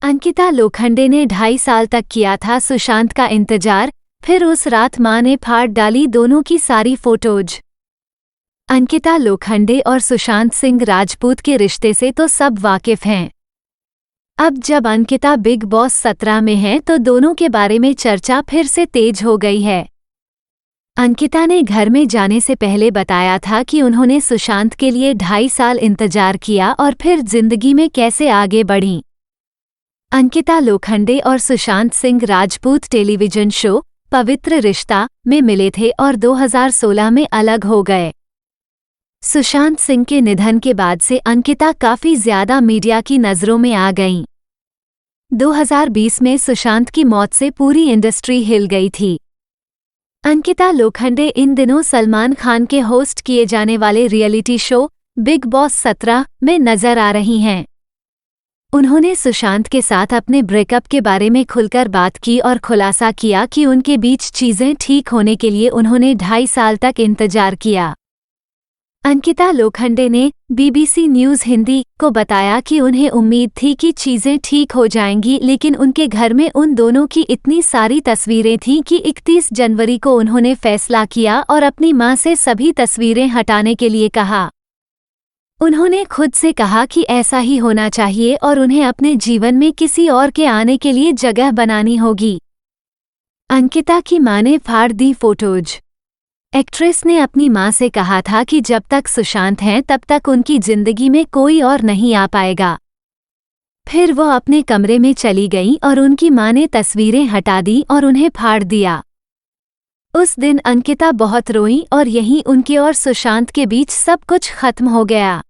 अंकिता लोखंडे ने 2.5 साल तक किया था सुशांत का इंतजार, फिर उस रात मां ने फाड़ डाली दोनों की सारी फोटोज। अंकिता लोखंडे और सुशांत सिंह राजपूत के रिश्ते से तो सब वाकिफ हैं। अब जब अंकिता बिग बॉस 17 में है तो दोनों के बारे में चर्चा फिर से तेज हो गई है। अंकिता ने घर में जाने से पहले बताया था कि उन्होंने सुशांत के लिए 2.5 साल इंतजार किया और फिर जिंदगी में कैसे आगे बढ़ीं। अंकिता लोखंडे और सुशांत सिंह राजपूत टेलीविजन शो पवित्र रिश्ता में मिले थे और 2016 में अलग हो गए। सुशांत सिंह के निधन के बाद से अंकिता काफी ज्यादा मीडिया की नजरों में आ गईं। 2020 में सुशांत की मौत से पूरी इंडस्ट्री हिल गई थी। अंकिता लोखंडे इन दिनों सलमान खान के होस्ट किए जाने वाले रियलिटी शो बिग बॉस 17 में नजर आ रही हैं। उन्होंने सुशांत के साथ अपने ब्रेकअप के बारे में खुलकर बात की और खुलासा किया कि उनके बीच चीजें ठीक होने के लिए उन्होंने 2.5 साल तक इंतजार किया। अंकिता लोखंडे ने BBC न्यूज़ हिंदी को बताया कि उन्हें उम्मीद थी कि चीजें ठीक हो जाएंगी, लेकिन उनके घर में उन दोनों की इतनी सारी तस्वीरें थीं कि 31 जनवरी को उन्होंने फैसला किया और अपनी मां से सभी तस्वीरें हटाने के लिए कहा। उन्होंने खुद से कहा कि ऐसा ही होना चाहिए और उन्हें अपने जीवन में किसी और के आने के लिए जगह बनानी होगी। अंकिता की मां ने फाड़ दी फोटोज। एक्ट्रेस ने अपनी मां से कहा था कि जब तक सुशांत हैं तब तक उनकी जिंदगी में कोई और नहीं आ पाएगा। फिर वो अपने कमरे में चली गईं और उनकी मां ने तस्वीरें हटा दी और उन्हें फाड़ दिया। उस दिन अंकिता बहुत रोईं और यहीं उनके और सुशांत के बीच सब कुछ खत्म हो गया।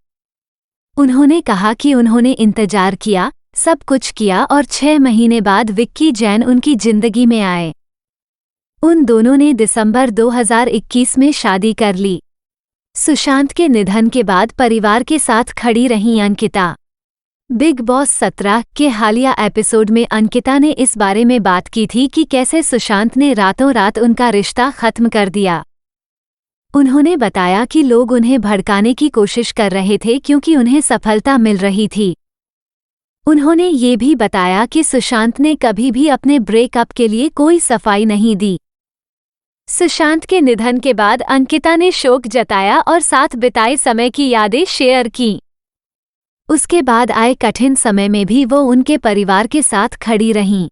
उन्होंने कहा कि उन्होंने इंतजार किया, सब कुछ किया और 6 महीने बाद विक्की जैन उनकी जिंदगी में आए। उन दोनों ने दिसंबर 2021 में शादी कर ली। सुशांत के निधन के बाद परिवार के साथ खड़ी रहीं अंकिता। बिग बॉस 17 के हालिया एपिसोड में अंकिता ने इस बारे में बात की थी कि कैसे सुशांत ने रातों रात उनका रिश्ता खत्म कर दिया। उन्होंने बताया कि लोग उन्हें भड़काने की कोशिश कर रहे थे क्योंकि उन्हें सफलता मिल रही थी। उन्होंने ये भी बताया कि सुशांत ने कभी भी अपने ब्रेकअप के लिए कोई सफाई नहीं दी। सुशांत के निधन के बाद अंकिता ने शोक जताया और साथ बिताए समय की यादें शेयर की। उसके बाद आए कठिन समय में भी वो उनके परिवार के साथ खड़ी रहीं।